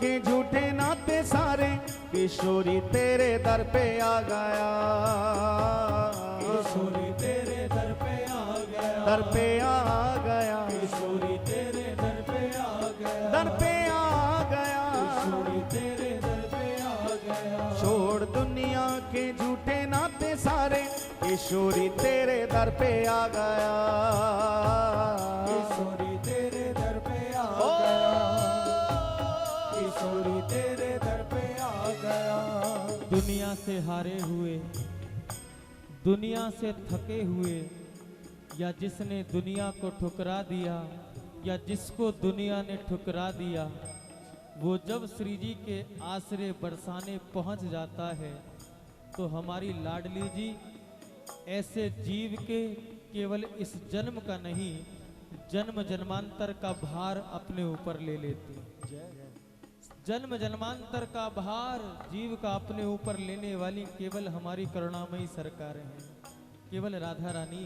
के झूठे नाते सारे, किशोरी तेरे दर पे आ गया, किशोरी तेरे दर पे आ गया, दर पे आ गया, किशोरी तेरे दर पे आ गया, दर पे आ गया, किशोरी तेरे दर पे आ गया। छोड़ दुनिया के झूठे नाते सारे, किशोरी तेरे दर पे आ गया, किशोरी तेरे दर पे आ ओ, गया, किशोरी तेरे दर पे आ गया। दुनिया से हारे हुए, दुनिया से थके हुए, या जिसने दुनिया को ठुकरा दिया, या जिसको दुनिया ने ठुकरा दिया, वो जब श्री जी के आसरे बरसाने पहुंच जाता है, तो हमारी लाडली जी ऐसे जीव के केवल इस जन्म का नहीं, जन्म जन्मांतर का भार अपने ऊपर ले लेती। जन्म जन्मांतर का भार जीव का अपने ऊपर लेने वाली केवल हमारी करुणामयी सरकार है, केवल राधा रानी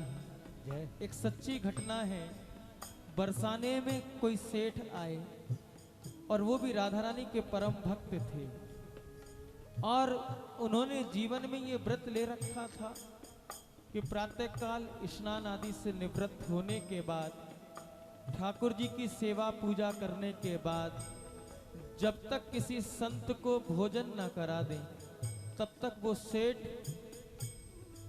है। एक सच्ची घटना है, बरसाने में कोई सेठ आए और वो भी राधा रानी के परम भक्त थे, और उन्होंने जीवन में ये व्रत ले रखा था कि प्रातःकाल स्नान आदि से निवृत्त होने के बाद, ठाकुर जी की सेवा पूजा करने के बाद, जब तक किसी संत को भोजन न करा दें, तब तक वो सेठ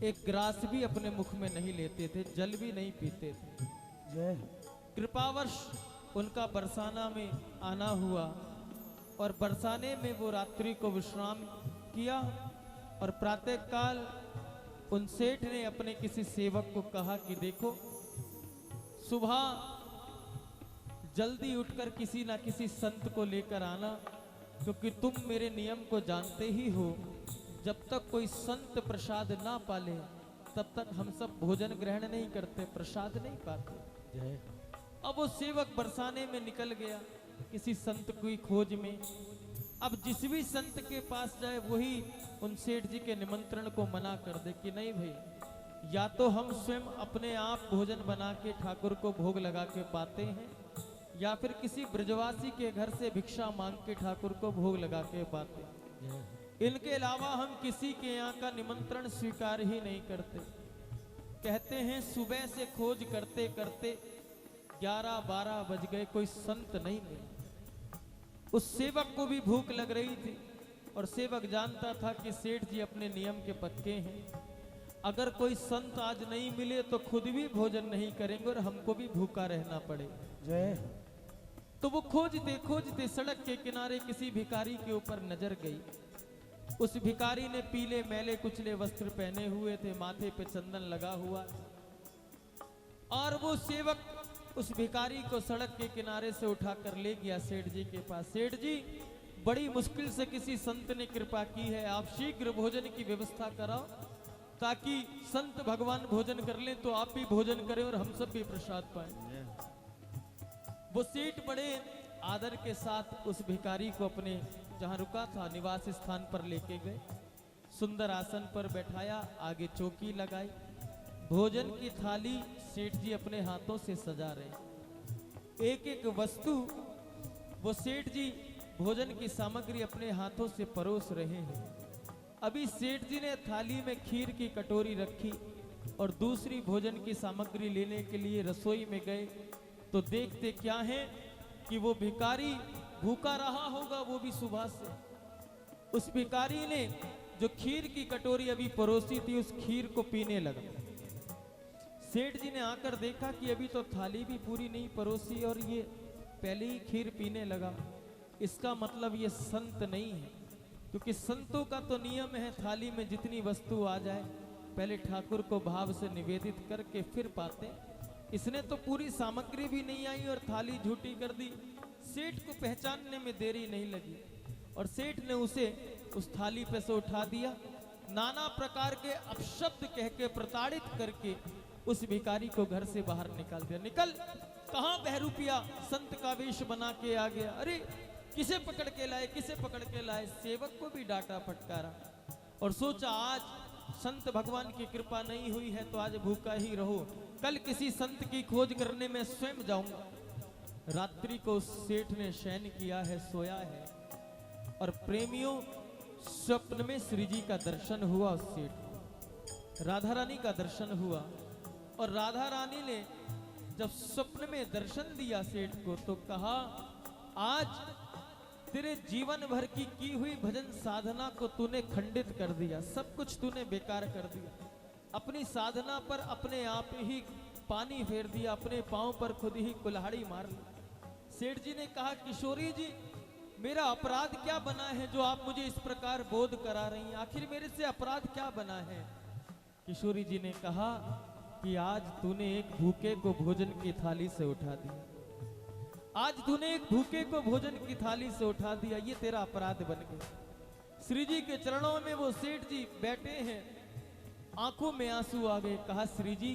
एक ग्रास भी अपने मुख में नहीं लेते थे, जल भी नहीं पीते थे। कृपावश उनका बरसाना में आना हुआ, और बरसाने में वो रात्रि को विश्राम किया, और प्रातःकाल उन सेठ ने अपने किसी सेवक को कहा कि देखो, सुबह जल्दी उठकर किसी ना किसी संत को लेकर आना, क्योंकि तुम मेरे नियम को जानते ही हो, जब तक कोई संत प्रसाद ना पाले तब तक हम सब भोजन ग्रहण नहीं करते, प्रसाद नहीं पाते। अब वो सेवक बरसाने में निकल गया किसी संत की खोज में। अब जिस भी संत के पास जाए वही उन सेठ जी के निमंत्रण को मना कर दे कि नहीं भाई, या तो हम स्वयं अपने आप भोजन बना के ठाकुर को भोग लगा के पाते हैं, या फिर किसी ब्रजवासी के घर से भिक्षा मांग के ठाकुर को भोग लगा के पाते हैं। इनके अलावा हम किसी के यहाँ का निमंत्रण स्वीकार ही नहीं करते। कहते हैं सुबह से खोज करते करते 11-12 बज गए, कोई संत नहीं मिला। उस सेवक को भी भूख लग रही थी, और सेवक जानता था कि सेठ जी अपने नियम के पक्के हैं, अगर कोई संत आज नहीं मिले तो खुद भी भोजन नहीं करेंगे और हमको भी भूखा रहना पड़ेगा। तो वो खोजते खोजते सड़क के किनारे किसी भिखारी के ऊपर नजर गई। उस भिखारी ने पीले मैले कुचले वस्त्र पहने हुए थे, माथे पे चंदन लगा हुआ, और वो सेवक उस भिखारी को सड़क के किनारे से उठाकर ले गया सेठ जी के पास। सेठ जी, बड़ी मुश्किल से किसी संत ने कृपा की है, आप शीघ्र भोजन की व्यवस्था कराओ, ताकि संत भगवान भोजन कर लें तो आप भी भोजन करें और हम सब भी प्रसाद पाएं। वो सेठ बड़े आदर के साथ उस भिखारी को अपने जहां रुका था निवास स्थान पर लेके गए, सुंदर आसन पर बैठाया, आगे चौकी लगाई, भोजन की थाली सेठ जी अपने हाथों से सजा रहे। एक एक वस्तु वो सेठ जी भोजन की सामग्री अपने हाथों से परोस रहे हैं। अभी सेठ जी ने थाली में खीर की कटोरी रखी और दूसरी भोजन की सामग्री लेने के लिए रसोई में गए, तो देखते क्या है कि वो भिखारी भूखा रहा होगा, वो भी सुबह से। उस भिखारी ने जो खीर की कटोरी अभी परोसी थी, उस खीर को पीने लगा। सेठ जी ने आकर देखा कि अभी तो थाली भी पूरी नहीं परोसी और ये पहले ही खीर पीने लगा। इसका मतलब ये संत नहीं है, क्योंकि संतों का तो नियम है थाली में जितनी वस्तु आ जाए पहले ठाकुर को भाव से निवेदित करके फिर पाते। इसने तो पूरी सामग्री भी नहीं आई और थाली झूठी कर दी। सेठ को पहचानने में देरी नहीं लगी और सेठ ने उसे उस थाली पे से उठा दिया, नाना प्रकार के अपशब्द कह के प्रताड़ित करके उस भिखारी को घर से बाहर निकाल दिया। निकल, कहां बहरूपिया संत का वेश बना के आ गया? अरे किसे पकड़ के लाए, किसे पकड़ के लाए? सेवक को भी डांटा फटकारा और सोचा आज संत भगवान की कृपा नहीं हुई है तो आज भूखा ही रहो, कल किसी संत की खोज करने में स्वयं जाऊंगा। रात्रि को सेठ ने शयन किया है, सोया है। और प्रेमियों, स्वप्न में श्री जी का दर्शन हुआ उस सेठ को, राधा रानी का दर्शन हुआ। और राधा रानी ने जब स्वप्न में दर्शन दिया सेठ को तो कहा, आज तेरे जीवन भर की हुई भजन साधना को तूने खंडित कर दिया, सब कुछ तूने बेकार कर दिया, अपनी साधना पर अपने आप ही पानी फेर दिया, अपने पांव पर खुद ही कुल्हाड़ी मार ली। सेठ जी ने कहा, किशोरी जी, मेरा अपराध क्या बना है जो आप मुझे इस प्रकार बोध करा रही हैं, आखिर मेरे से अपराध क्या बना है? किशोरी जी ने कहा कि आज तूने एक भूखे को भोजन की थाली से उठा दिया, आज तूने एक भूखे को भोजन की थाली से उठा दिया, ये तेरा अपराध बन गया। श्री जी के चरणों में वो सेठ जी बैठे हैं, आंखों में आंसू आ गए। कहा, श्री जी,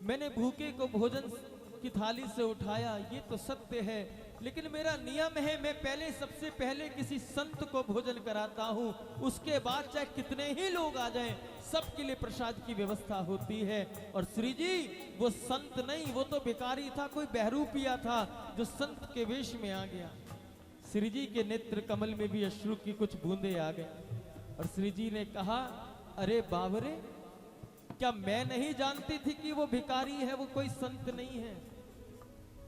मैंने भूखे को भोजन की थाली से उठाया, ये तो सत्य है, लेकिन मेरा नियम है, मैं पहले सबसे पहले किसी संत को भोजन कराता हूँ, उसके बाद चाहे कितने ही लोग आ जाएं, सबके लिए प्रसाद की व्यवस्था होती है। और श्री जी वो संत नहीं, वो तो भिखारी था, कोई बहरूपिया था जो संत के वेश में आ गया। श्री जी के नेत्र कमल में भी अश्रु की कुछ बूंदे आ गए और श्री जी ने कहा, अरे बाबरे, क्या मैं नहीं जानती थी कि वो भिखारी है, वो कोई संत नहीं है?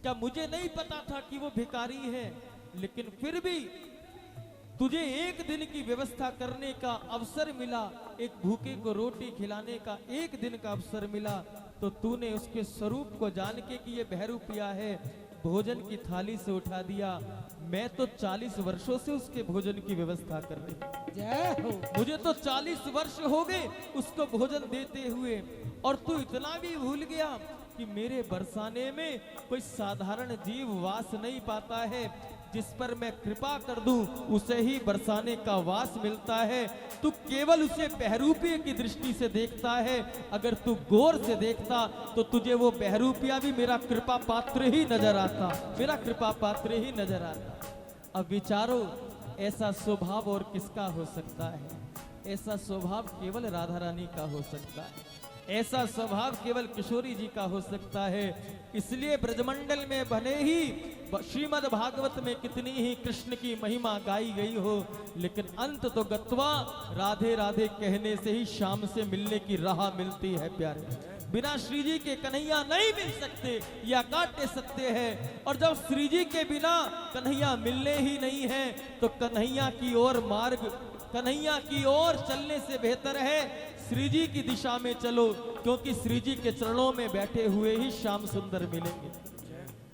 क्या मुझे नहीं पता था कि वो भिखारी है? लेकिन फिर भी तुझे एक दिन की व्यवस्था करने का अवसर मिला, एक भूखे को रोटी खिलाने का एक दिन का अवसर मिला, तो तूने उसके स्वरूप को जान के कि ये बहरूपिया है, भोजन की थाली से उठा दिया। मैं तो 40 वर्षों से उसके भोजन की व्यवस्था कर रही हूं, जय हो। मुझे तो 40 वर्ष हो गए उसको भोजन देते हुए, और तू इतना भी भूल गया कि मेरे बरसाने में कोई साधारण जीव वास नहीं पाता है, जिस पर मैं कृपा कर दूं उसे ही बरसाने का वास मिलता है। तू केवल उसे बहरूपिये की दृष्टि से देखता है, अगर तू गौर से देखता तो तुझे वो बहरूपिया भी मेरा कृपा पात्र ही नजर आता, मेरा कृपा पात्र ही नजर आता। अब विचारो, ऐसा स्वभाव और किसका हो सकता है? ऐसा स्वभाव केवल राधा रानी का हो सकता है, ऐसा स्वभाव केवल किशोरी जी का हो सकता है। इसलिए ब्रजमंडल में भले ही श्रीमद् भागवत में कितनी ही कृष्ण की महिमा गाई गई हो, लेकिन अंत तो गत्वा राधे राधे कहने से ही शाम से मिलने की राह मिलती है प्यारे। बिना श्री जी के कन्हैया नहीं मिल सकते, या काटे सकते हैं। और जब श्री जी के बिना कन्हैया मिलने ही नहीं है, तो कन्हैया की ओर मार्ग, कन्हैया की ओर चलने से बेहतर है श्री जी की दिशा में चलो, क्योंकि श्री जी के चरणों में बैठे हुए ही श्याम सुंदर मिलेंगे।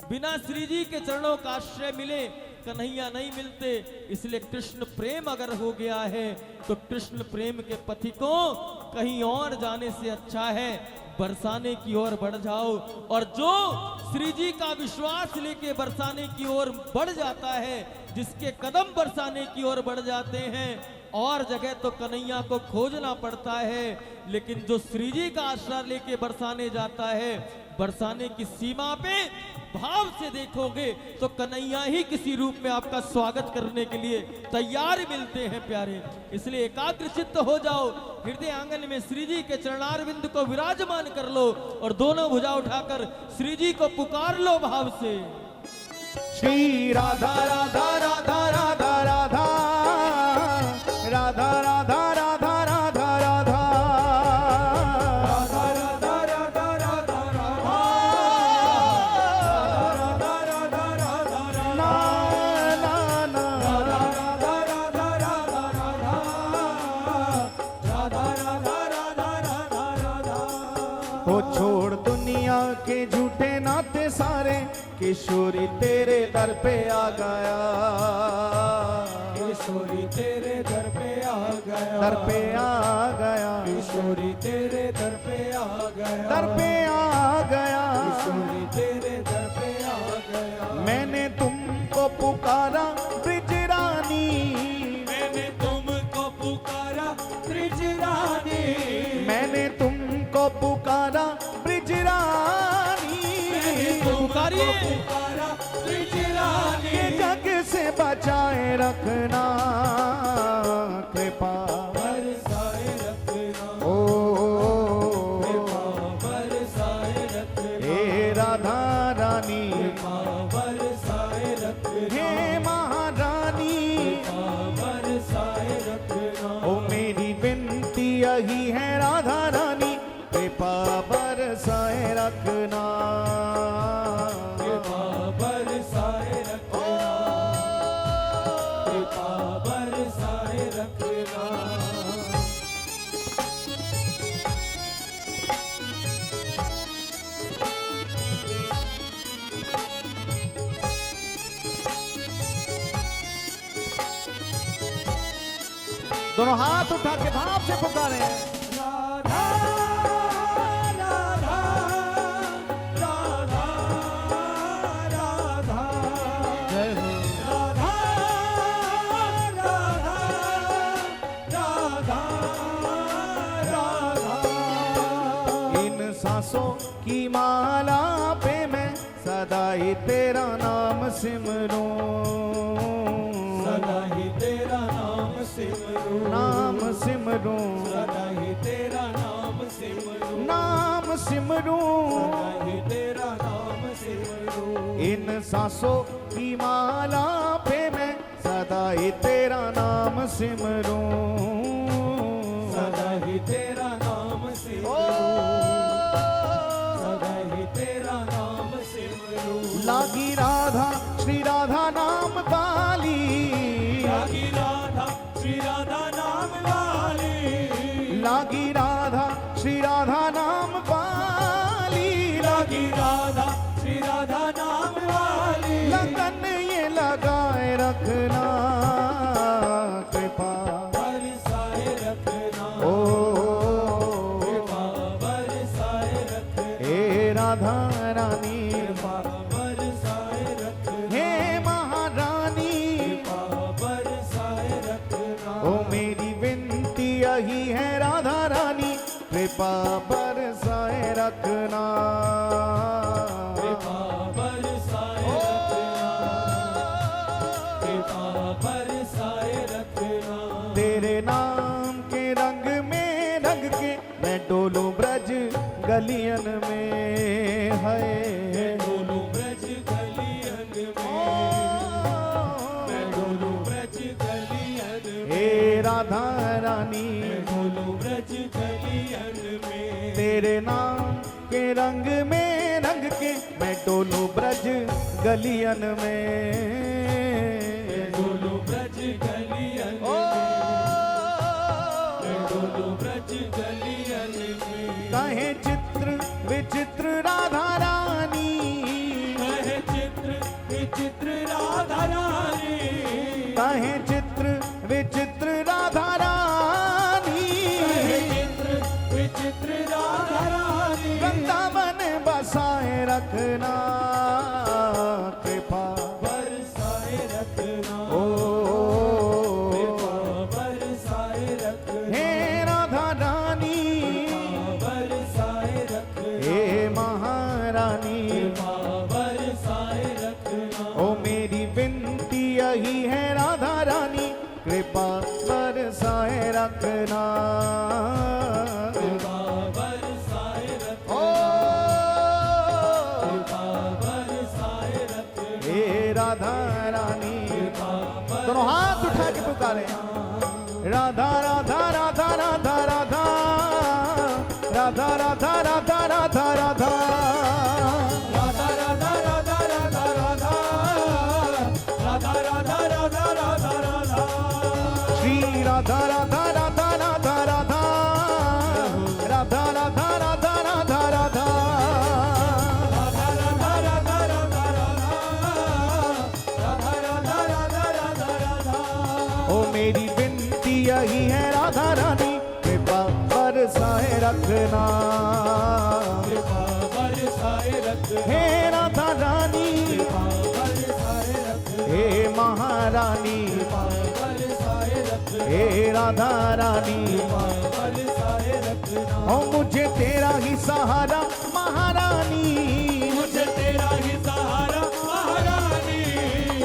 बिना श्री जी के चरणों का आश्रय मिले कन्हैया नहीं मिलते। इसलिए कृष्ण प्रेम अगर हो गया है तो कृष्ण प्रेम के पथिकों कहीं और जाने से अच्छा है बरसाने की ओर बढ़ जाओ। और जो श्री जी का विश्वास लेके बरसाने की ओर बढ़ जाता है, जिसके कदम बरसाने की ओर बढ़ जाते हैं, और जगह तो कन्हैया को खोजना पड़ता है, लेकिन जो श्री जी का आश्रय लेके बरसाने जाता है, बरसाने की सीमा पे भाव से देखोगे तो कन्हैया ही किसी रूप में आपका स्वागत करने के लिए तैयार मिलते हैं प्यारे। इसलिए एकाग्र चित्त हो जाओ, हृदय आंगन में श्री जी के चरणारविंद को विराजमान कर लो और दोनों भुजा उठाकर श्री जी को पुकार लो भाव से। श्री राधा राधा राधा राधा राधा राधा राधा राधा राधा राधा ओ छोड़ दुनिया के झूठे नाते सारे, किशोरी तेरे दर पे आ गया, किशोरी तेरे दर पे आ गया, दर पे आ गया, किशोरी तेरे दर पे आ गया, दर पे आ गया, किशोरी तेरे दर पे आ गया। मैंने तुमको पुकारा ब्रिज रानी, मैंने तुमको पुकारा ब्रिज रानी, मैंने तुमको पुकारा ब्रिज रानी, पुकारिए पुकारा ब्रिज रानी, के जग से बचाए रखना कृपा बरसाए रखना, ओ कृपा बरसाए रखना, हे राधा रानी, कृपा बरसाए रखना, हे महारानी, कृपा दोनों हाथ उठा के भाव से पुकारे राधा राधा राधा राधा जय हो राधा राधा राधा राधा। इन सांसों की माला पे मैं सदा ही तेरा नाम सिमरूं, सदा ही तेरा नाम सिमरूं, नाम सिमरूं, सदा ही तेरा नाम सिमरूं, नाम सिमरूं। सदा ही तेरा नाम सिमरूं। इन सांसों की माला पे मैं सदा ही तेरा नाम सिमरूं, सदा ही तेरा नाम ओ सिमरूं, सदा ही तेरा नाम सिमरूं। लागी राधा श्री राधा नाम वाली, लागी राधा श्री राधा नाम वाली, लागी राधा श्री राधा नाम वाली, लागी राधा श्री राधा नाम वाली। लगन ये लगाए रखना कृपा बरसाए रखना, ओ कृपा बरसाए रखना, हे राधा रानी, कृपा बरसाए रखना, हे महारानी, कृपा बरसाए रखना। ओ मेरी विनती यही है राधा रानी, कृपा बरसाए रखना, कृपा बरसाए रखना, कृपा बरसाए रखना। तेरे नाम के रंग में रंग के मैं डोलूं ब्रज गलियन में है, डोलूं ब्रज गलियन में, मैं डोलूं ब्रज गलियन में, हे राधा रानी, डोलूं ब्रज गलियन में। तेरे नाम के रंग में रंग के मैं डोलूं ब्रज गलियन में, डोलूं ब्रज गलियन ओ में, डोलूं ब्रज गलियन में। कहे चित्र विचित्र राधा रानी, कहे चित्र विचित्र राधा रानी, कहे चित्र विचित्र राधा रानी, कहे चित्र विचित्र राधा रानी। वृंदावन बसाए रखना कृपा बरसाए रखना, ओ कृपा बरसाए रखना, हे राधा रानी, बरसाए रखना, हे महारानी, कृपा बरसाए रखना। ओ मेरी विनती यही है राधा रानी, कृपा बरसाए रखना, कृपा बरसाए ओ रखना, कृपा बरसाए रखना, हे राधा रानी। कृपा दोनों हाथ उठा के पुकारे राधा राधा राधा राधा राधा राधा राधा राधा राधा राधा राधा राधा राधा राधा राधा, राधा राधा राधा राधा राधा। श्री राधा राधा राधा राधा राधा राधा राधा राधा राधा राधा ओ मेरी विनती यही है राधा रानी, कृपा बरसाए रखना, कृपा बरसाए रखना, हे राधा रानी, कृपा बरसाए रखना, हे महारानी, कृपा बरसाए रखना, हे राधा रानी। कृपा बरसाए रखना। ओ मुझे तेरा ही सहारा महारानी, मुझे तेरा ही सहारा महारानी,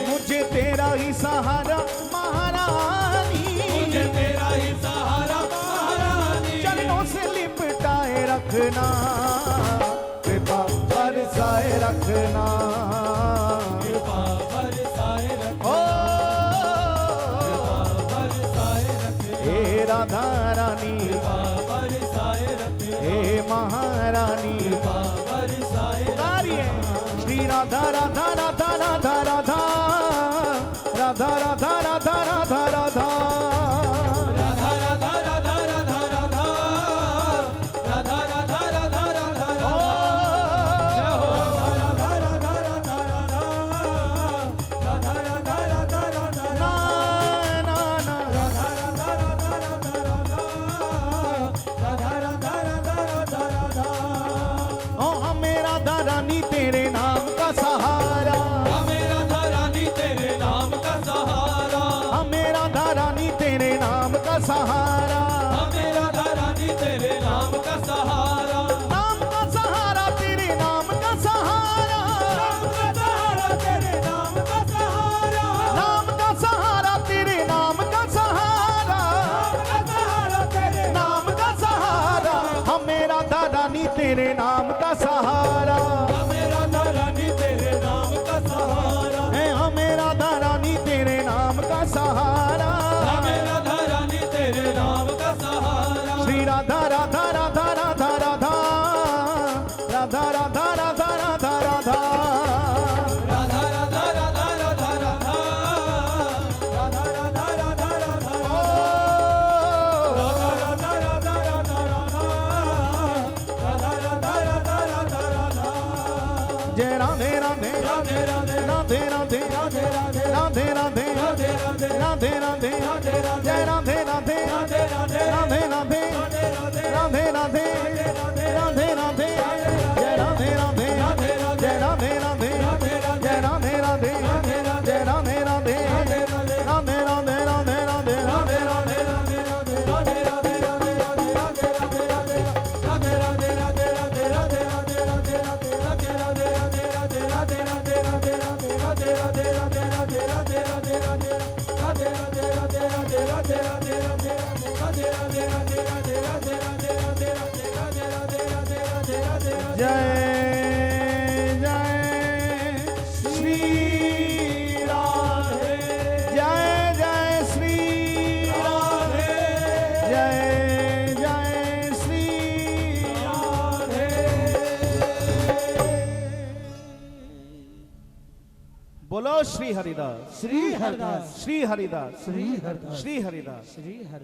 मुझे तेरा ही सहारा महारानी, मुझे तेरा ही सहारा महारानी। चरणों से लिपटाए रखना, कृपा बरसाए रखना, कृपा बरसाए रखना, ओ बरसाए रखना, हे राधा रानी, कृपा बरसाए रखना, हे महारानी। कृपा बरसाए पुकारिए श्री राधा राधा राधा राधा राधा राधा राधा राधा राधा राधा राधा राधा राधा राधा राधा, राधा राधा राधा राधा राधा। राधे राधे राधे राधे राधे राधे राधे राधे राधे राधे राधे राधे राधे राधे जय राधे राधे राधे राधे राधे राधे राधे राधे राधे राधे राधे राधे जय राधे राधे जय राधे राधे जय राधे राधे जय राधे राधे राधे राधे राधे राधे राधे राधे जय जय श्री राधे जय जय श्री राधे जय जय श्री राधे बोलो श्री हरिदास श्री हरदास श्री हरिदास श्री हरदास श्री हरिदास श्री हर